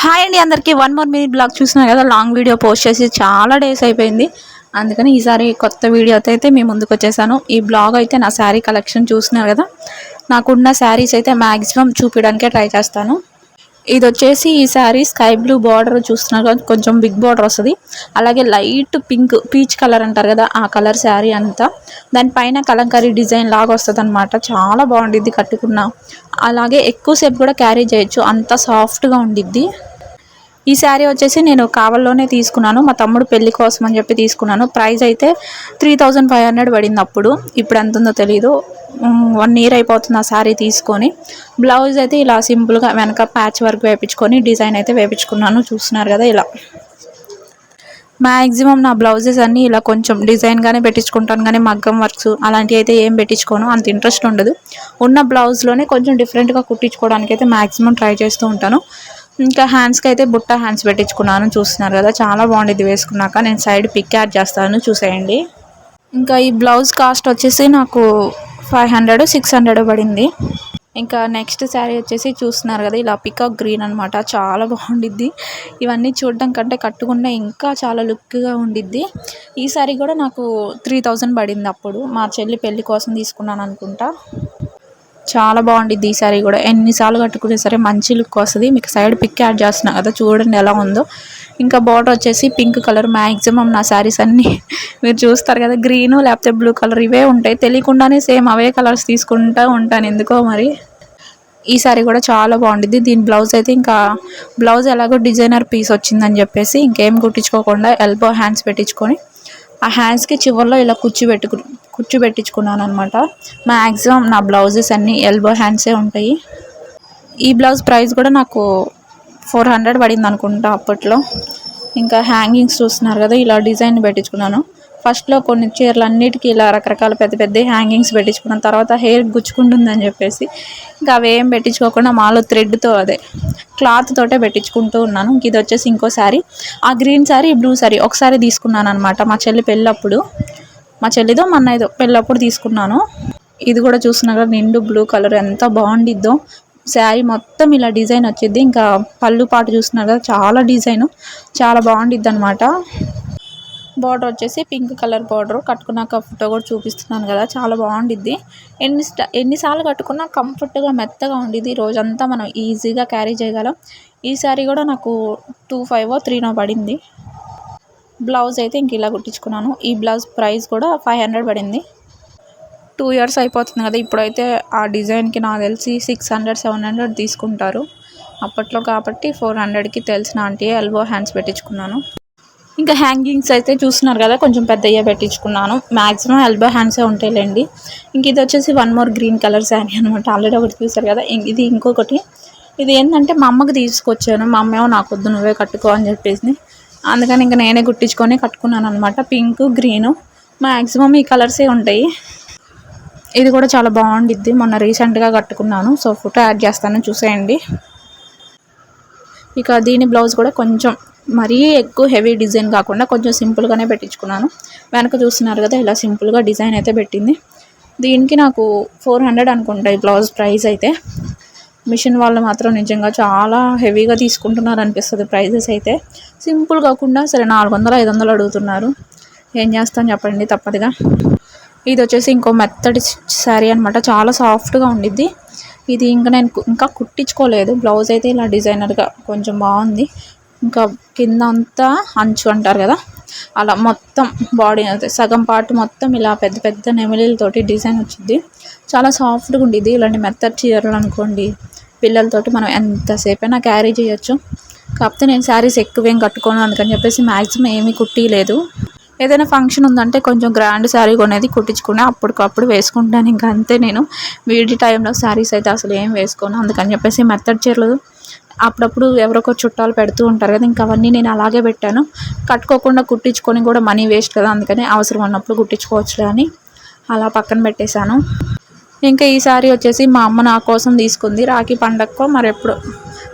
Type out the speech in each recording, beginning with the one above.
Hi అండి అందరికీ 1 more minute blog చూస్తున్నారు కదా. లాంగ్ వీడియో పోస్ట్ చేసి చాలా డేస్ అయిపోయింది. అందుకని ఈసారి కొత్త వీడియోతో అయితే మీ ముందుకు వచ్చేసాను. ఈ బ్లాగ్ అయితే నా శారీ కలెక్షన్ చూస్తున్నారు కదా. నాకున్న శారీస్ అయితే మ్యాక్సిమం చూపించడానికే ట్రై చేస్తాను. ఇది వచ్చేసి ఈ శారీ స్కై బ్లూ బార్డర్ చూస్తున్నారు కదా, కొంచెం బిగ్ బార్డర్ వస్తుంది. అలాగే లైట్ పింక్ పీచ్ కలర్ అంటారు కదా, ఆ కలర్ శారీ అంతా. దానిపైన కలంకారీ డిజైన్ లాగా వస్తుంది అనమాట. చాలా బాగుండిద్ది కట్టుకున్న. అలాగే ఎక్కువసేపు కూడా క్యారీ చేయొచ్చు, అంత సాఫ్ట్గా ఉండిద్ది. ఈ శారీ వచ్చేసి నేను కావల్లోనే తీసుకున్నాను. మా తమ్ముడు పెళ్లి కోసం అని చెప్పి తీసుకున్నాను. ప్రైస్ అయితే 3500 పడింది అప్పుడు. ఇప్పుడు ఎంత ఉందో తెలీదు. 1 ఇయర్ అయిపోతుంది ఆ శారీ తీసుకొని. బ్లౌజ్ అయితే ఇలా సింపుల్గా వెనక ప్యాచ్ వర్క్ వేయించుకొని డిజైన్ అయితే వేయించుకున్నాను. చూస్తున్నారు కదా ఇలా. మ్యాక్సిమం నా బ్లౌజెస్ అన్నీ ఇలా కొంచెం డిజైన్గానే పెట్టించుకుంటాను, కానీ మగ్గం వర్క్స్ అలాంటివి అయితే ఏం పెట్టించుకోను. అంత ఇంట్రెస్ట్ ఉండదు. ఉన్న బ్లౌజ్లోనే కొంచెం డిఫరెంట్గా కుట్టించుకోవడానికి అయితే మ్యాక్సిమం ట్రై చేస్తూ ఉంటాను. ఇంకా హ్యాండ్స్కి అయితే బుట్ట హ్యాండ్స్ పెట్టించుకున్నాను. చూస్తున్నారు కదా, చాలా బాగుండేది వేసుకున్నాక. నేను సైడ్ పిక్ యాడ్ చేస్తాను, చూసేయండి. ఇంకా ఈ బ్లౌజ్ కాస్ట్ వచ్చేసి నాకు 500-600 పడింది. ఇంకా నెక్స్ట్ శారీ వచ్చేసి చూస్తున్నారు కదా, ఇలా పికాక్ గ్రీన్ అనమాట. చాలా బాగుండిద్ది. ఇవన్నీ చూడడం కంటే కట్టుకుంటే ఇంకా చాలా లుక్గా ఉండిద్ది. ఈ శారీ కూడా నాకు 3000 పడింది అప్పుడు. మా చెల్లి పెళ్లి కోసం తీసుకున్నాను అనుకుంటా. చాలా బాగుండిద్ది ఈ శారీ కూడా. ఎన్నిసార్లు కట్టుకునే సరే మంచి లుక్ వస్తుంది. మీకు సైడ్ పిక్ యాడ్ చేస్తున్నా కదా, చూడండి ఎలా ఉందో. ఇంకా బార్డర్ వచ్చేసి పింక్ కలర్. మ్యాక్సిమం నా శారీస్ అన్నీ మీరు చూస్తారు కదా, గ్రీను లేకపోతే బ్లూ కలర్ ఇవే ఉంటాయి. తెలియకుండానే సేమ్ అవే కలర్స్ తీసుకుంటూ ఉంటాను ఎందుకో మరి. ఈ శారీ కూడా చాలా బాగుండిద్ది. దీని బ్లౌజ్ అయితే ఇంకా బ్లౌజ్ ఎలాగో డిజైనర్ పీస్ వచ్చిందని చెప్పేసి ఇంకేం కుట్టించుకోకుండా ఎల్బో హ్యాండ్స్ పెట్టించుకొని ఆ హ్యాండ్స్కి చివరిలో ఇలా కుచ్చు పెట్టించుకున్నాను అనమాట. మ్యాక్సిమం నా బ్లౌజెస్ అన్నీ ఎల్బో హ్యాండ్సే ఉంటాయి. ఈ బ్లౌజ్ ప్రైస్ కూడా నాకు 400 పడింది అనుకుంటా అప్పట్లో. ఇంకా హ్యాంగింగ్స్ చూస్తున్నారు కదా, ఇలా డిజైన్ పెట్టించుకున్నాను. ఫస్ట్లో కొన్ని చీరలు అన్నిటికీ ఇలా రకరకాల పెద్ద పెద్ద హ్యాంగింగ్స్ పెట్టించుకున్నాను. తర్వాత హెయిర్ గుచ్చుకుంటుందని చెప్పేసి ఇంకా అవి ఏం పెట్టించుకోకుండా మాలో థ్రెడ్తో అదే క్లాత్ తోటే పెట్టించుకుంటూ ఉన్నాను. ఇది వచ్చేసి ఇంకో శారీ. ఆ గ్రీన్ శారీ, బ్లూ శారీ ఒకసారి తీసుకున్నాను అనమాట. మా చెల్లి పెళ్ళప్పుడు, మా చెల్లిదో మా అన్నయ్యదో పెళ్ళప్పుడు తీసుకున్నాను. ఇది కూడా చూస్తున్నారు కదా, నిండు బ్లూ కలర్ ఎంత బాగుండిద్దో. శారీ మొత్తం ఇలా డిజైన్ వచ్చింది. ఇంకా పళ్ళు పాటు చూస్తున్నారు కదా, చాలా డిజైన్ చాలా బాగుండిద్ది అనమాట. బార్డర్ వచ్చేసి పింక్ కలర్ బార్డర్. కట్టుకున్నాక ఫోటో కూడా చూపిస్తున్నాను కదా, చాలా బాగుండిద్ది. ఎన్నిసార్లు కట్టుకున్నా కంఫర్ట్గా మెత్తగా ఉండిద్ది. రోజంతా మనం ఈజీగా క్యారీ చేయగలం. ఈ శారీ కూడా నాకు 2500-300 పడింది. బ్లౌజ్ అయితే ఇంక ఇలా కుట్టించుకున్నాను. ఈ బ్లౌజ్ ప్రైస్ కూడా 500 పడింది. 2 ఇయర్స్ అయిపోతుంది కదా. ఇప్పుడైతే ఆ డిజైన్కి నాకు తెలిసి 600-700 తీసుకుంటారు. అప్పట్లో కాబట్టి 400కి తెలిసిన ఆంటీ ఎల్బో హ్యాండ్స్ పెట్టించుకున్నాను. ఇంకా హ్యాంగింగ్స్ అయితే చూస్తున్నారు కదా, కొంచెం పెద్దయ్యే పెట్టించుకున్నాను. Maximum elbow హ్యాండ్సే ఉంటాయిలేండి. ఇంక ఇది వచ్చేసి 1 మోర్ గ్రీన్ కలర్ శారీ అనమాట. ఆల్రెడీ ఒకటి చూసారు కదా, ఇది ఇంకొకటి. ఇది ఏంటంటే మా అమ్మకి తీసుకొచ్చాను. మా అమ్మేమో నాకు వద్దు నువ్వే కట్టుకో అని చెప్పేసి, అందుకని ఇంకా నేనే కుట్టించుకొని కట్టుకున్నాను అనమాట. పింక్ గ్రీను మ్యాక్సిమం ఈ కలర్సే ఉంటాయి. ఇది కూడా చాలా బాగుండిద్ది. మొన్న రీసెంట్గా కట్టుకున్నాను. సో ఫోటో యాడ్ చేస్తాను, చూసేయండి. ఇక దీని బ్లౌజ్ కూడా కొంచెం మరీ ఎక్కువ హెవీ డిజైన్ కాకుండా కొంచెం సింపుల్గానే పెట్టించుకున్నాను. వెనక చూస్తున్నారు కదా, ఇలా సింపుల్గా డిజైన్ అయితే పెట్టింది. దీనికి నాకు 400 అనుకుంటా ఈ బ్లౌజ్ ప్రైస్ అయితే. మిషన్ వాళ్ళు మాత్రం నిజంగా చాలా హెవీగా తీసుకుంటున్నారు అనిపిస్తుంది ప్రైజెస్ అయితే. సింపుల్ కాకుండా సరే 400-500 అడుగుతున్నారు. ఏం చేస్తాను చెప్పండి, తప్పదుగా. ఇది వచ్చేసి ఇంకో మెత్తడి శారీ అనమాట. చాలా సాఫ్ట్గా ఉండిద్ది. ఇది నేను ఇంకా కుట్టించుకోలేదు. బ్లౌజ్ అయితే ఇలా డిజైనర్గా కొంచెం బాగుంది. ఇంకా కింద అంతా అంచు అంటారు కదా, అలా మొత్తం బాడీ అయితే సగం పార్ట్ మొత్తం ఇలా పెద్ద పెద్ద నెమలీలతోటి డిజైన్ వచ్చింది. చాలా సాఫ్ట్గా ఉండిద్ది. ఇలాంటి మెత్తడి చీరలు అనుకోండి, పిల్లలతోటి మనం ఎంతసేపైనా క్యారీ చేయొచ్చు. కాకపోతే నేను శారీస్ ఎక్కువేం కట్టుకోను, అందుకని చెప్పేసి మ్యాక్సిమం ఏమీ కుట్టిలేదు. ఏదైనా ఫంక్షన్ ఉందంటే కొంచెం గ్రాండ్ శారీ కొనేది కుట్టించుకుని అప్పటికప్పుడు వేసుకుంటాను. ఇంకా అంతే. నేను వీడి టైంలో శారీస్ అయితే అసలు ఏం వేసుకోను. అందుకని చెప్పేసి మెత్తడి చీరలు అప్పుడప్పుడు ఎవరొక చుట్టాలు పెడుతూ ఉంటారు కదా, ఇంకా అవన్నీ నేను అలాగే పెట్టాను. కట్టుకోకుండా కుట్టించుకొని కూడా మనీ వేస్ట్ కదా, అందుకని అవసరం ఉన్నప్పుడు కుట్టించుకోవచ్చులే అని అలా పక్కన పెట్టేశాను. ఇంకా ఈ శారీ వచ్చేసి మా అమ్మ నా కోసం తీసుకుంది. రాఖీ పండగకో మరెప్పుడు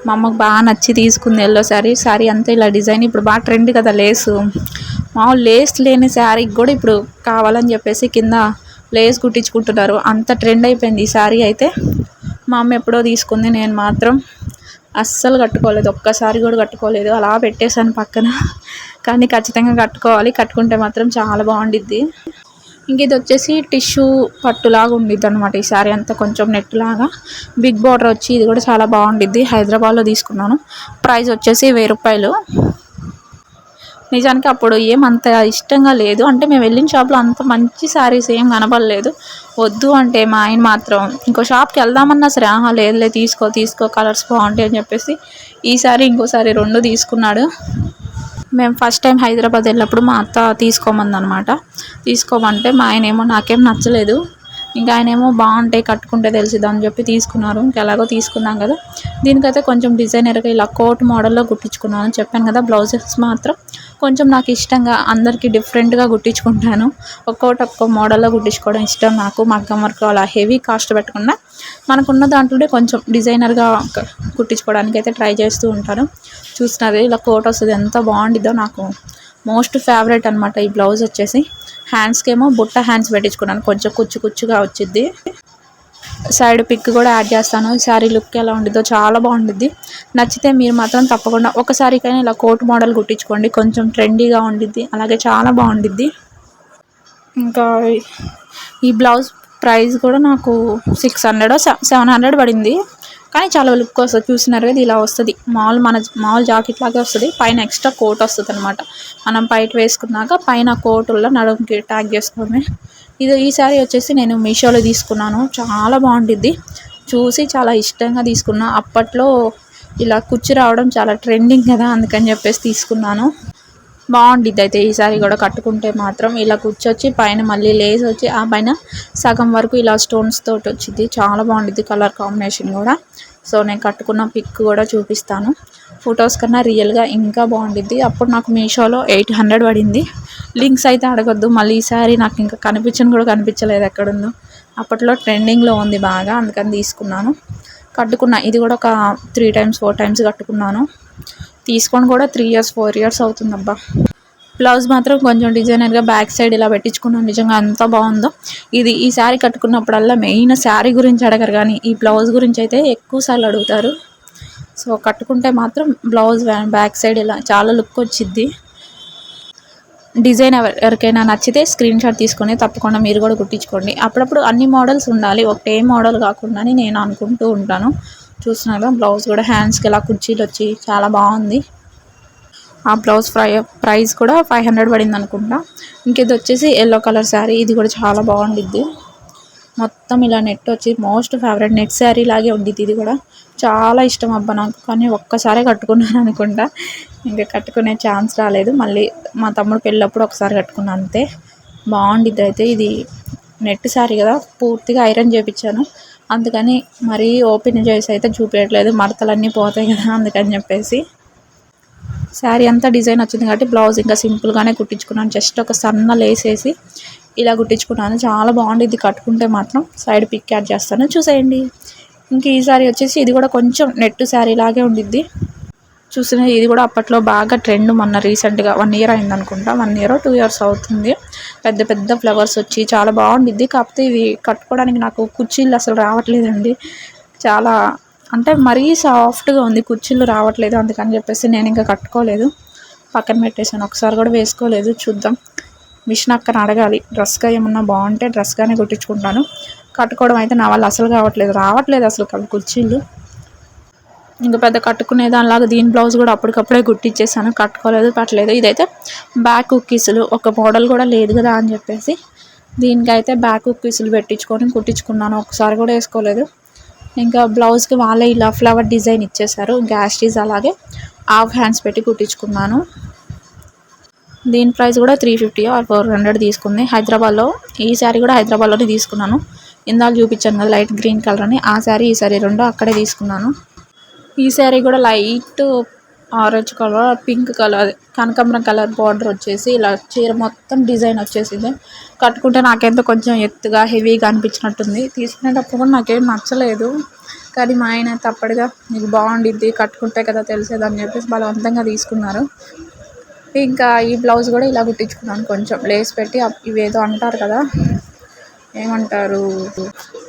మా అమ్మకు బాగా నచ్చి తీసుకుంది. ఎల్లో శారీ అంతా ఇలా డిజైన్ ఇప్పుడు బాగా ట్రెండ్ కదా, లేసు. మామూలు లేస్ లేని శారీకి కూడా ఇప్పుడు కావాలని చెప్పేసి కింద లేస్ కుట్టించుకుంటున్నారు. అంత ట్రెండ్ అయిపోయింది ఈ శారీ అయితే. మా అమ్మ ఎప్పుడో తీసుకుంది. నేను మాత్రం అస్సలు కట్టుకోలేదు, ఒక్కసారి కూడా కట్టుకోలేదు, అలా పెట్టేశాను పక్కన. కానీ ఖచ్చితంగా కట్టుకోవాలి, కట్టుకుంటే మాత్రం చాలా బాగుండిద్ది. ఇంక ఇది వచ్చేసి టిష్యూ పట్టులాగా ఉండిద్ది అనమాట. ఈ శారీ అంతా కొంచెం నెట్ లాగా బిగ్ బార్డర్ వచ్చి, ఇది కూడా చాలా బాగుండిద్ది. హైదరాబాద్లో తీసుకున్నాను. ప్రైస్ వచ్చేసి 1000 రూపాయలు. నిజానికి అప్పుడు ఏమంత ఇష్టంగా లేదు, అంటే మేము వెళ్ళిన షాప్లో అంత మంచి శారీస్ ఏం కనపడలేదు. వద్దు అంటే మా ఆయన మాత్రం ఇంకో షాప్కి వెళ్దామన్నా సరే, ఆహా లేదులే తీసుకో కలర్స్ బాగుంటాయి అని చెప్పేసి ఈసారి ఇంకోసారి 2 తీసుకున్నాడు. మేము ఫస్ట్ టైం హైదరాబాద్ వెళ్ళినప్పుడు మా అత్త తీసుకోమందనమాట. తీసుకోమంటే మా ఆయన ఏమో నాకేం నచ్చలేదు, ఇంకా ఆయన ఏమో బాగుంటాయి కట్టుకుంటే తెలిసిద్దాం అని చెప్పి తీసుకున్నారు. ఇంకా ఎలాగో తీసుకున్నాం కదా. దీనికైతే కొంచెం డిజైనర్గా ఇలా కోట్ మోడల్లో కుట్టించుకున్నాను చెప్పాను కదా. బ్లౌజెస్ మాత్రం కొంచెం నాకు ఇష్టంగా అందరికీ డిఫరెంట్గా కుట్టించుకుంటాను. ఒక్కో మోడల్లో కుట్టించుకోవడం ఇష్టం నాకు. మగ్గం వర్క్ అలా హెవీ కాస్ట్ పెట్టకుండా మనకున్న దాంట్లోనే కొంచెం డిజైనర్గా కుట్టించుకోవడానికి అయితే ట్రై చేస్తూ ఉంటాను. చూసినది ఇలా కోట్ వస్తుంది, ఎంత బాగుండిద్దో. నాకు మోస్ట్ ఫేవరెట్ అనమాట ఈ బ్లౌజ్ వచ్చేసి. హ్యాండ్స్కి ఏమో బుట్ట హ్యాండ్స్ పెట్టించుకున్నాను, కొంచెం కుచ్చుగా వచ్చిద్ది. సైడ్ పిక్ కూడా యాడ్ చేస్తాను. శారీ లుక్ ఎలా ఉండిద్దో చాలా బాగుండిద్ది. నచ్చితే మీరు మాత్రం తప్పకుండా ఒకసారికైనా ఇలా కోట్ మోడల్ కుట్టించుకోండి, కొంచెం ట్రెండీగా ఉండిద్ది, అలాగే చాలా బాగుండిద్ది. ఇంకా ఈ బ్లౌజ్ ప్రైస్ కూడా నాకు 600 700 పడింది. కానీ చాలా లుక్ వస్తుంది. చూసినారు కదా, ఇలా వస్తుంది. మామూలు జాకెట్ లాగే వస్తుంది, పైన ఎక్స్ట్రా కోట్ వస్తుంది అనమాట. మనం బయట వేసుకున్నాక పైన కోటుల్లో నడుముకి ట్యాగ్ చేసుకోవడమే. ఈ శారీ వచ్చేసి నేను మీషోలో తీసుకున్నాను. చాలా బాగుండిద్ది, చూసి చాలా ఇష్టంగా తీసుకున్నా. అప్పట్లో ఇలా కుచ్చి రావడం చాలా ట్రెండింగ్ కదా, అందుకని చెప్పేసి తీసుకున్నాను. బాగుండిద్ది అయితే ఈ శారీ కూడా కట్టుకుంటే మాత్రం. ఇలా కూర్చొచ్చి పైన మళ్ళీ లేస్ వచ్చి ఆ పైన సగం వరకు ఇలా స్టోన్స్ తోటి వచ్చింది, చాలా బాగుండిద్ది కలర్ కాంబినేషన్ కూడా. సో నేను కట్టుకున్న పిక్ కూడా చూపిస్తాను. ఫొటోస్ కన్నా రియల్గా ఇంకా బాగుండిద్ది. అప్పుడు నాకు మీషోలో 800 పడింది. లింక్స్ అయితే అడగొద్దు, మళ్ళీ ఈ శారీ నాకు ఇంకా కనిపించలేదు ఎక్కడుందో. అప్పట్లో ట్రెండింగ్లో ఉంది బాగా, అందుకని తీసుకున్నాను. కట్టుకున్నా, ఇది కూడా ఒక 3 times 4 times కట్టుకున్నాను. తీసుకొని కూడా 3 years 4 years అవుతుందబ్బా. బ్లౌజ్ మాత్రం కొంచెం డిజైనర్గా బ్యాక్ సైడ్ ఇలా పెట్టించుకున్నాను. నిజంగా ఎంత బాగుందో. ఈ శారీ కట్టుకున్నప్పుడల్లా మెయిన్ శారీ గురించి అడగరు, కానీ ఈ బ్లౌజ్ గురించి అయితే ఎక్కువసార్లు అడుగుతారు. సో కట్టుకుంటే మాత్రం బ్లౌజ్ బ్యాక్ సైడ్ ఇలా చాలా లుక్ వచ్చిద్ది. డిజైన్ ఎవరికైనా నచ్చితే స్క్రీన్ షాట్ తీసుకొని తప్పకుండా మీరు కూడా కుట్టించుకోండి. అప్పుడప్పుడు అన్ని మోడల్స్ ఉండాలి, ఒకటే మోడల్ కాకుండా అని నేను అనుకుంటూ ఉంటాను. చూస్తున్నాను బ్లౌజ్ కూడా హ్యాండ్స్కి ఇలా కుర్చీలు వచ్చి చాలా బాగుంది. ఆ బ్లౌజ్ ప్రైస్ కూడా 500 పడింది అనుకుంటా. ఇంకేది వచ్చేసి ఎల్లో కలర్ శారీ, ఇది కూడా చాలా బాగుండిద్ది. మొత్తం ఇలా నెట్ వచ్చి మోస్ట్ ఫేవరెట్ నెట్ శారీ లాగే ఉండిద్ది. ఇది కూడా చాలా ఇష్టం అబ్బా నాకు, కానీ ఒక్కసారే కట్టుకున్నాను అనుకుంటా, ఇంకా కట్టుకునే ఛాన్స్ రాలేదు. మళ్ళీ మా తమ్ముడు పెళ్ళప్పుడు ఒకసారి కట్టుకున్నాను అంతే. బాగుండిద్ది అయితే. ఇది నెట్ శారీ కదా, పూర్తిగా ఐరన్ చేయించాను, అందుకని మరీ ఓపెన్ చేసి అయితే చూపించట్లేదు, మడతలన్నీ పోతాయి కదా అందుకని చెప్పేసి. శారీ అంతా డిజైన్ వచ్చింది కాబట్టి బ్లౌజ్ ఇంకా సింపుల్గానే కుట్టించుకున్నాను. జస్ట్ ఒక సన్న లేసేసి ఇలా కుట్టించుకున్నాను. చాలా బాగుండిద్ది కట్టుకుంటే మాత్రం. సైడ్ పిక్ యాడ్ చేస్తాను, చూసేయండి. ఇంక ఈ శారీ వచ్చేసి ఇది కూడా కొంచెం నెట్ శారీ లాగే ఉండిద్ది. చూసిన ఇది కూడా అప్పట్లో బాగా ట్రెండ్. మొన్న రీసెంట్గా 1 year అయింది అనుకుంటా, 1 year 2 years అవుతుంది. పెద్ద పెద్ద ఫ్లవర్స్ వచ్చి చాలా బాగుండిద్ది. కాకపోతే ఇవి కట్టుకోవడానికి నాకు కుర్చీలు అసలు రావట్లేదండి. చాలా అంటే మరీ సాఫ్ట్గా ఉంది, కుర్చీలు రావట్లేదు, అందుకని చెప్పేసి నేను ఇంకా కట్టుకోలేదు, పక్కన పెట్టేశాను. ఒకసారి కూడా వేసుకోలేదు. చూద్దాం, మిషన్ అక్కని అడగాలి. డ్రెస్గా ఏమన్నా బాగుంటే డ్రెస్గానే కుట్టించుకుంటాను. కట్టుకోవడం అయితే నా వల్ల అసలు రావట్లేదు అసలు కుర్చీలు. ఇంకా పెద్ద కట్టుకునే దానిలాగా దీని బ్లౌజ్ కూడా అప్పటికప్పుడే కుట్టించేసాను, కట్టుకోలేదు పెట్టలేదు. ఇదైతే బ్యాక్ కుక్కీసులు, ఒక మోడల్ కూడా లేదు కదా అని చెప్పేసి దీనికైతే బ్యాక్ కుక్కీసులు పెట్టించుకొని కుట్టించుకున్నాను. ఒకసారి కూడా వేసుకోలేదు. ఇంకా బ్లౌజ్కి వాళ్ళే ఇలా ఫ్లవర్ డిజైన్ ఇచ్చేసారు. ఇంకా యాస్టీజ్ అలాగే హాఫ్ హ్యాండ్స్ పెట్టి కుట్టించుకున్నాను. దీని ప్రైస్ కూడా 350 or 400 తీసుకుంది. హైదరాబాద్లో ఈ శారీ కూడా హైదరాబాద్లోనే తీసుకున్నాను. ఇందాక చూపించాను కదా లైట్ గ్రీన్ కలర్ అని, ఆ శారీ ఈ శారీ 2 అక్కడే తీసుకున్నాను. ఈ శారీ కూడా light orange colour, pink colour, కనకాంబరం కలర్ బార్డర్ వచ్చేసి ఇలా చీర మొత్తం డిజైన్ వచ్చేసింది. కట్టుకుంటే నాకెంతో కొంచెం ఎత్తుగా హెవీగా అనిపించినట్టుంది. తీసుకునేటప్పుడు కూడా నాకేం నచ్చలేదు, కానీ మా ఆయన తప్పడుగా నీకు బాగుండిద్ది కట్టుకుంటే కదా తెలిసేదని చెప్పేసి బలవంతంగా తీసుకున్నారు. ఇంకా ఈ బ్లౌజ్ కూడా ఇలా కుట్టించుకున్నాను, కొంచెం లేస్ పెట్టి. ఇవేదో అంటారు కదా, ఏమంటారు,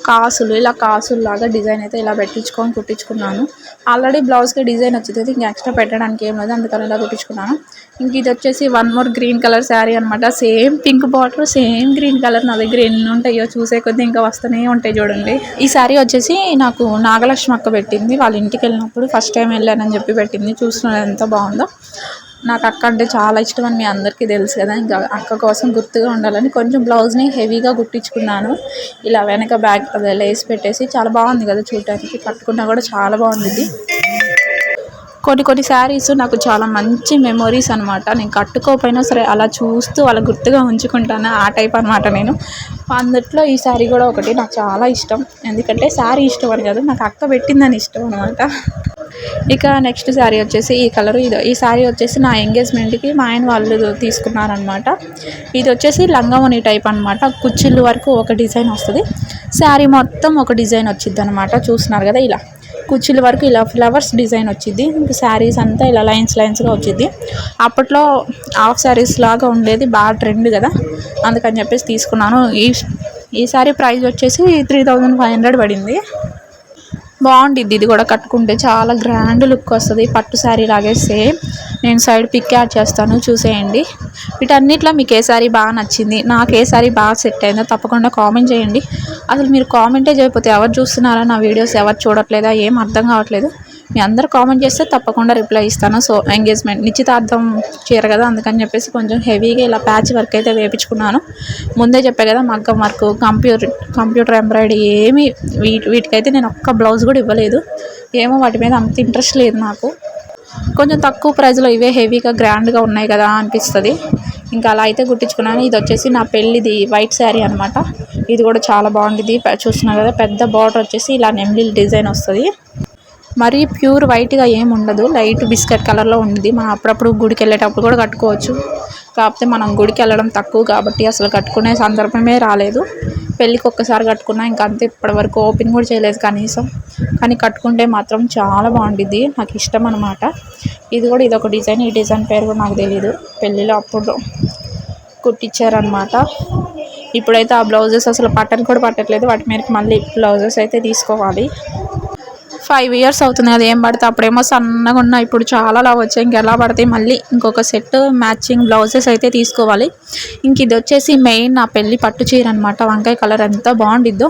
కాసులు ఇలా కాసుల్లాగా డిజైన్ అయితే ఇలా పెట్టించుకొని కుట్టించుకున్నాను. ఆల్రెడీ బ్లౌజ్కి డిజైన్ వచ్చింది, ఇంకా ఎక్స్ట్రా పెట్టడానికి ఏం లేదు, అందుకని ఇలా కుట్టించుకున్నాను. ఇంక ఇది వచ్చేసి one more green colour sari అనమాట. Same pink border, same green colour. నా దగ్గర ఎన్ని ఉంటాయో చూసే కొద్దీ ఇంకా వస్తూనే ఉంటాయి చూడండి. ఈ శారీ వచ్చేసి నాకు నాగలక్ష్మి అక్క పెట్టింది. వాళ్ళ ఇంటికి వెళ్ళినప్పుడు ఫస్ట్ టైం వెళ్ళానని చెప్పి పెట్టింది. చూస్తున్నది ఎంత బాగుందో. నాకు అక్క అంటే చాలా ఇష్టం అని మీ అందరికీ తెలుసు కదా. ఇంకా అక్క కోసం గుర్తుగా ఉండాలని కొంచెం బ్లౌజ్ని హెవీగా కుట్టించుకున్నాను. ఇలా వెనక బ్యాక్ లేస్ పెట్టేసి చాలా బాగుంది కదా చూడటానికి. కట్టుకున్నా కూడా చాలా బాగుంది ఇది. కొన్ని శారీస్ నాకు చాలా మంచి మెమొరీస్ అనమాట. నేను కట్టుకోకపోయినా సరే అలా చూస్తూ అలా గుర్తుగా ఉంచుకుంటాను. ఆ టైప్ అనమాట నేను. అందుట్లో ఈ శారీ కూడా ఒకటి నాకు చాలా ఇష్టం. ఎందుకంటే శారీ ఇష్టం అని కాదు, నాకు అక్క పెట్టిందని ఇష్టం అనమాట. ఇక నెక్స్ట్ శారీ వచ్చేసి ఈ కలరు. ఈ శారీ వచ్చేసి నా ఎంగేజ్మెంట్కి మా ఆయన వాళ్ళు తీసుకున్నారనమాట. ఇది వచ్చేసి లంగావోని టైప్ అనమాట. కుచ్చిళ్ళు వరకు ఒక డిజైన్ వస్తుంది, శారీ మొత్తం ఒక డిజైన్ వచ్చింది అనమాట. చూస్తున్నారు కదా, ఇలా కుచ్చిళ్ళ వరకు ఇలా ఫ్లవర్స్ డిజైన్ వచ్చింది. ఇంకా శారీస్ అంతా ఇలా లైన్స్గా వచ్చింది. అప్పట్లో హాఫ్ శారీస్ లాగా ఉండేది, బాగా ట్రెండ్ కదా, అందుకని చెప్పేసి తీసుకున్నాను. ఈ శారీ ప్రైస్ వచ్చేసి 3500 పడింది. బాగుండిద్ది ఇది కూడా. కట్టుకుంటే చాలా గ్రాండ్ లుక్ వస్తుంది, పట్టు శారీ లాగే సేమ్. నేను సైడ్ పిక్ యాడ్ చేస్తాను, చూసేయండి. వీటన్నిటిలో మీకు ఏ శారీ బాగా నచ్చింది, నాకు ఏ శారీ బాగా సెట్ అయిందో తప్పకుండా కామెంట్ చేయండి. అసలు మీరు కామెంటే చేయకపోతే ఎవరు చూస్తున్నారా నా వీడియోస్, ఎవరు చూడట్లేదా, ఏం అర్థం కావట్లేదు. మీ అందరు కామెంట్ చేస్తే తప్పకుండా రిప్లై ఇస్తాను. సో ఎంగేజ్మెంట్ నిశ్చితార్థం చీర కదా, అందుకని చెప్పేసి కొంచెం హెవీగా ఇలా ప్యాచ్ వర్క్ అయితే వేయించుకున్నాను. ముందే చెప్పే కదా, మగ్గం వర్క్, కంప్యూటర్ ఎంబ్రాయిడరీ ఏమి వీటికైతే నేను ఒక్క బ్లౌజ్ కూడా ఇవ్వలేదు. ఏమో వాటి మీద అంత ఇంట్రెస్ట్ లేదు నాకు. కొంచెం తక్కువ ప్రైస్లో ఇవే హెవీగా గ్రాండ్గా ఉన్నాయి కదా అనిపిస్తుంది. ఇంకా అలా అయితే కుట్టించుకున్నాను. ఇది వచ్చేసి నా పెళ్ళిది వైట్ శారీ అనమాట. ఇది కూడా చాలా బాగుంటుంది. చూస్తున్నారు కదా, పెద్ద బార్డర్ వచ్చేసి ఇలా నెమ్లిల్ డిజైన్ వస్తుంది. మరీ ప్యూర్ వైట్గా ఏమి ఉండదు, లైట్ బిస్కెట్ కలర్లో ఉంది. మనం అప్పుడప్పుడు గుడికి వెళ్ళేటప్పుడు కూడా కట్టుకోవచ్చు. కాకపోతే మనం గుడికి వెళ్ళడం తక్కువ కాబట్టి అసలు కట్టుకునే సందర్భమే రాలేదు. పెళ్ళికి ఒక్కసారి కట్టుకున్నా, ఇంకా అంతే. ఇప్పటివరకు ఓపెన్ కూడా చేయలేదు కనీసం. కానీ కట్టుకుంటే మాత్రం చాలా బాగుంటుంది, నాకు ఇష్టం అనమాట. ఇది కూడా ఇదొక డిజైన్. ఈ డిజైన్ పేరు కూడా నాకు తెలియదు, పెళ్ళిలో అప్పుడు కుట్టించారనమాట. ఇప్పుడైతే ఆ బ్లౌజెస్ అసలు పట్టని కూడా పట్టట్లేదు. వాటి మీదకి మళ్ళీ బ్లౌజెస్ అయితే తీసుకోవాలి. 5 years అవుతుంది కదా, ఏం పడితే అప్పుడేమో సన్నగా ఉన్నా, ఇప్పుడు చాలా లావు వచ్చాయి. ఇంకెలా పడతాయి, మళ్ళీ ఇంకొక సెట్ మ్యాచింగ్ బ్లౌజెస్ అయితే తీసుకోవాలి. ఇంక ఇది వచ్చేసి మెయిన్ నా పెళ్ళి పట్టు చీర అనమాట. వంకాయ కలర్ ఎంత బాగుండిద్దో.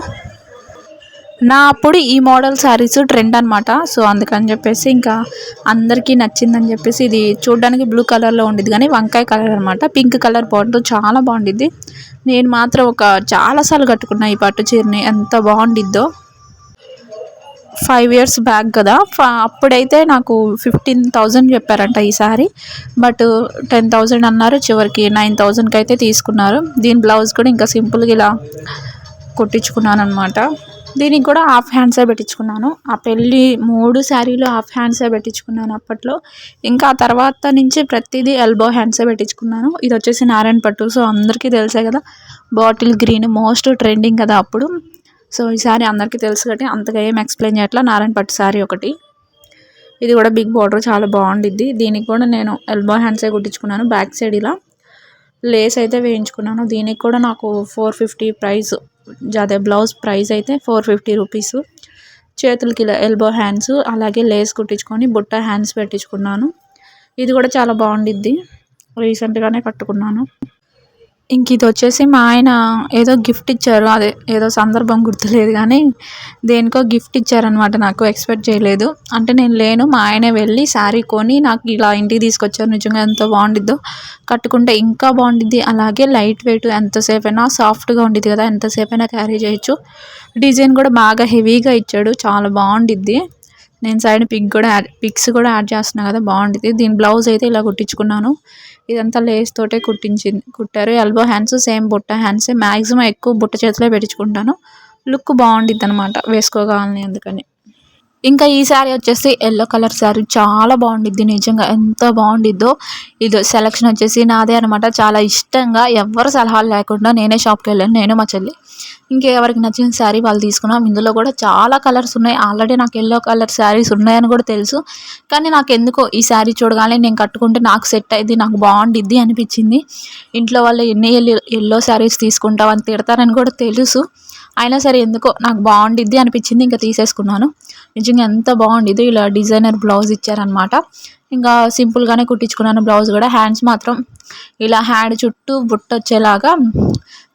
నా అప్పుడు ఈ మోడల్ శారీస్ ట్రెండ్ అనమాట. సో అందుకని చెప్పేసి ఇంకా అందరికీ నచ్చిందని చెప్పేసి ఇది చూడడానికి బ్లూ కలర్లో ఉండిద్ది, కానీ వంకాయ కలర్ అనమాట. పింక్ కలర్ బాగుంటుంది, చాలా బాగుండిద్ది. నేను మాత్రం చాలాసార్లు కట్టుకున్నా ఈ పట్టు చీరని, ఎంత బాగుండిద్దో. 5 years బ్యాక్ కదా, అప్పుడైతే నాకు 15,000 చెప్పారంట ఈ సారీ. బట్ 10,000 అన్నారు, చివరికి 9,000కి అయితే తీసుకున్నారు. దీని బ్లౌజ్ కూడా ఇంకా సింపుల్గా ఇలా కుట్టించుకున్నాను అనమాట. దీనికి కూడా హాఫ్ హ్యాండ్సే పెట్టించుకున్నాను. ఆ పెళ్ళి 3 శారీలు హాఫ్ హ్యాండ్సే పెట్టించుకున్నాను అప్పట్లో. ఇంకా ఆ తర్వాత నుంచి ప్రతిదీ ఎల్బో హ్యాండ్సే పెట్టించుకున్నాను. ఇది వచ్చేసి నారాయణ పట్టు. సో అందరికీ తెలిసే కదా, బాటిల్ గ్రీన్ మోస్ట్ ట్రెండింగ్ కదా అప్పుడు. సో ఈ శారీ అందరికీ తెలుసు కాబట్టి అంతగా ఏం ఎక్స్ప్లెయిన్ చేయట్లా. నారాయణ పట్టు శారీ ఒకటి. ఇది కూడా బిగ్ బార్డర్, చాలా బాగుండిద్ది. దీనికి కూడా నేను ఎల్బో హ్యాండ్సే కుట్టించుకున్నాను. బ్యాక్ సైడ్ ఇలా లేస్ అయితే వేయించుకున్నాను. దీనికి కూడా నాకు 450 ప్రైస్. అదే బ్లౌజ్ ప్రైస్ అయితే 450 రూపీస్. చేతులకి ఇలా ఎల్బో హ్యాండ్స్, అలాగే లేస్ కుట్టించుకొని బుట్ట హ్యాండ్స్ పెట్టించుకున్నాను. ఇది కూడా చాలా బాగుండిద్ది, రీసెంట్గానే కట్టుకున్నాను. ఇంక ఇది వచ్చేసి మా ఆయన ఏదో గిఫ్ట్ ఇచ్చారు, అదే ఏదో సందర్భం గుర్తులేదు కానీ దేనికో గిఫ్ట్ ఇచ్చారనమాట. నాకు ఎక్స్పెక్ట్ చేయలేదు. అంటే నేను లేను, మా ఆయనే వెళ్ళి శారీ కొని నాకు ఇలా ఇంటికి తీసుకొచ్చారు. నిజంగా ఎంత బాగుండిద్దో, కట్టుకుంటే ఇంకా బాగుండిద్ది. అలాగే లైట్ వెయిట్, ఎంతసేపు అయినా సాఫ్ట్గా ఉండిద్ది కదా, ఎంతసేపు అయినా క్యారీ చేయొచ్చు. డిజైన్ కూడా బాగా హెవీగా ఇచ్చాడు, చాలా బాగుండిద్ది. నేను సైడ్ పిక్స్ కూడా యాడ్ చేస్తున్నాను కదా, బాగుండిద్ది. దీని బ్లౌజ్ అయితే ఇలా కుట్టించుకున్నాను. ఇదంతా లేస్ తోటే కుట్టారు. ఎల్బో హ్యాండ్స్ సేమ్ బుట్ట హ్యాండ్సే. మ్యాక్సిమం ఎక్కువ బుట్ట చేతిలో పెట్టించుకుంటాను. లుక్ బాగుండిద్ది అనమాట వేసుకోగాలని, అందుకని. ఇంకా ఈ శారీ వచ్చేసి ఎల్లో కలర్ శారీ, చాలా బాగుండిద్ది. నిజంగా ఎంత బాగుండిద్దో. ఇది సెలెక్షన్ వచ్చేసి నాదే అనమాట. చాలా ఇష్టంగా ఎవరు సలహాలు లేకుండా నేనే షాప్కి వెళ్ళాను, నేను మా చెల్లి. ఇంకెవరికి నచ్చిన శారీ వాళ్ళు తీసుకున్నాం. ఇందులో కూడా చాలా కలర్స్ ఉన్నాయి. ఆల్రెడీ నాకు ఎల్లో కలర్ శారీస్ ఉన్నాయని కూడా తెలుసు, కానీ నాకు ఎందుకో ఈ శారీ చూడగానే నేను కట్టుకుంటే నాకు సెట్ అయింది, నాకు బాగుండిద్ది అనిపించింది. ఇంట్లో వాళ్ళు ఎన్ని ఎల్లో శారీస్ తీసుకుంటావు అని తిడతారని కూడా తెలుసు, అయినా సరే ఎందుకో నాకు బాగుండిద్ది అనిపించింది, ఇంకా తీసేసుకున్నాను. నిజంగా ఎంత బాగుండిద్దో, ఇలా డిజైనర్ బ్లౌజ్ ఇచ్చారనమాట. ఇంకా సింపుల్గానే కుట్టించుకున్నాను బ్లౌజ్ కూడా. హ్యాండ్స్ మాత్రం ఇలా హ్యాండ్ చుట్టూ బుట్ట వచ్చేలాగా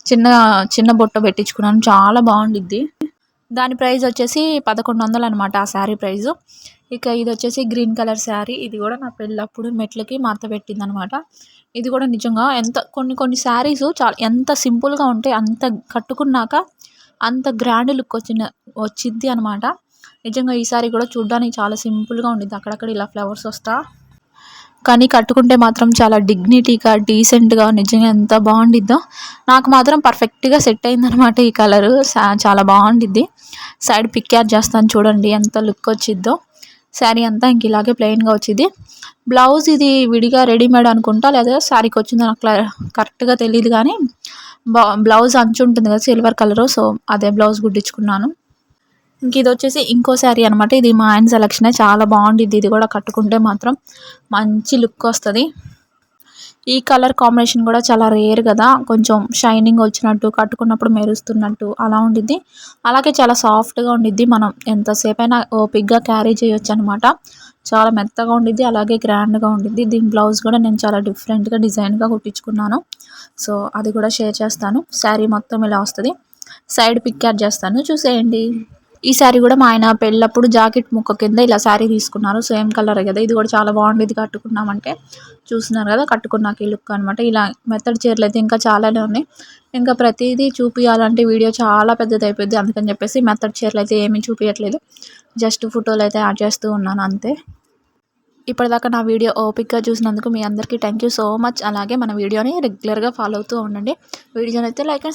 చిన్న చిన్న బుట్ట పెట్టించుకున్నాను, చాలా బాగుండిద్ది. దాని ప్రైస్ వచ్చేసి 1100 అనమాట ఆ శారీ ప్రైజు. ఇక ఇది వచ్చేసి గ్రీన్ కలర్ శారీ. ఇది కూడా నా పెళ్ళప్పుడు మెట్లకి మా అత్త పెట్టిందనమాట. ఇది కూడా నిజంగా కొన్ని కొన్ని శారీస్ చాలా ఎంత సింపుల్గా ఉంటే అంత కట్టుకున్నాక అంత గ్రాండ్ లుక్ వచ్చిద్ది అనమాట. నిజంగా ఈ శారీ కూడా చూడ్డానికి చాలా సింపుల్గా ఉండిద్ది, అక్కడక్కడ ఇలా ఫ్లవర్స్ వస్తా, కానీ కట్టుకుంటే మాత్రం చాలా డిగ్నిటీగా డీసెంట్గా నిజంగా ఎంత బాగుండిద్దో. నాకు మాత్రం పర్ఫెక్ట్గా సెట్ అయిందనమాట ఈ కలరు. చాలా బాగుండిద్ది. సైడ్ పిక్ యాడ్ చేస్తాను చూడండి ఎంత లుక్ వచ్చిద్దో. శారీ అంతా ఇంక ఇలాగే ప్లెయిన్గా వచ్చింది. బ్లౌజ్ ఇది విడిగా రెడీమేడ్ అనుకుంటా, లేదా శారీకి వచ్చిందో నాకు కరెక్ట్గా తెలియదు, కానీ బ్లౌజ్ అంచు ఉంటుంది కదా సిల్వర్ కలరు, సో అదే బ్లౌజ్ కుట్టించుకున్నాను. ఇంక ఇది వచ్చేసి ఇంకో శారీ అనమాట. ఇది మా ఆయన సెలక్షనే, చాలా బాగుండిద్ది. ఇది కూడా కట్టుకుంటే మాత్రం మంచి లుక్ వస్తుంది. ఈ కలర్ కాంబినేషన్ కూడా చాలా రేర్ కదా, కొంచెం షైనింగ్ వచ్చినట్టు, కట్టుకున్నప్పుడు మెరుస్తున్నట్టు అలా ఉండిద్ది. అలాగే చాలా సాఫ్ట్గా ఉండిద్ది, మనం ఎంతసేపు అయినా ఓపిక్గా క్యారీ చేయొచ్చు అనమాట. చాలా మెత్తగా ఉండిద్ది, అలాగే గ్రాండ్గా ఉండిద్ది. దీని బ్లౌజ్ కూడా నేను చాలా డిఫరెంట్గా డిజైన్గా కుట్టించుకున్నాను, సో అది కూడా షేర్ చేస్తాను. శారీ మొత్తం ఇలా వస్తుంది. సైడ్ పిక్ యాడ్ చేస్తాను చూసేయండి. ఈ శారీ కూడా మా ఆయన పెళ్ళప్పుడు జాకెట్ ముక్క కింద ఇలా శారీ తీసుకున్నారు, సేమ్ కలర్ కదా. ఇది కూడా చాలా బాగుండేది కట్టుకున్నామంటే. చూస్తున్నారు కదా కట్టుకున్నాక ఈ లుక్ అనమాట. ఇలా మెత్తడి చీరలు అయితే ఇంకా చాలానే ఉన్నాయి. ఇంకా ప్రతిదీ చూపించాలంటే వీడియో చాలా పెద్దది అయిపోద్ది, అందుకని చెప్పేసి మెత్తడి చీరలు అయితే ఏమీ చూపించట్లేదు, జస్ట్ ఫోటోలు అయితే యాడ్ చేస్తూ ఉన్నాను అంతే. ఇప్పటిదాకా నా వీడియో ఓపిక్గా చూసినందుకు మీ అందరికీ థ్యాంక్ యూ సో మచ్. అలాగే మన వీడియోని రెగ్యులర్గా ఫాలో అవుతూ ఉండండి. వీడియోని అయితే లైక్ అండ్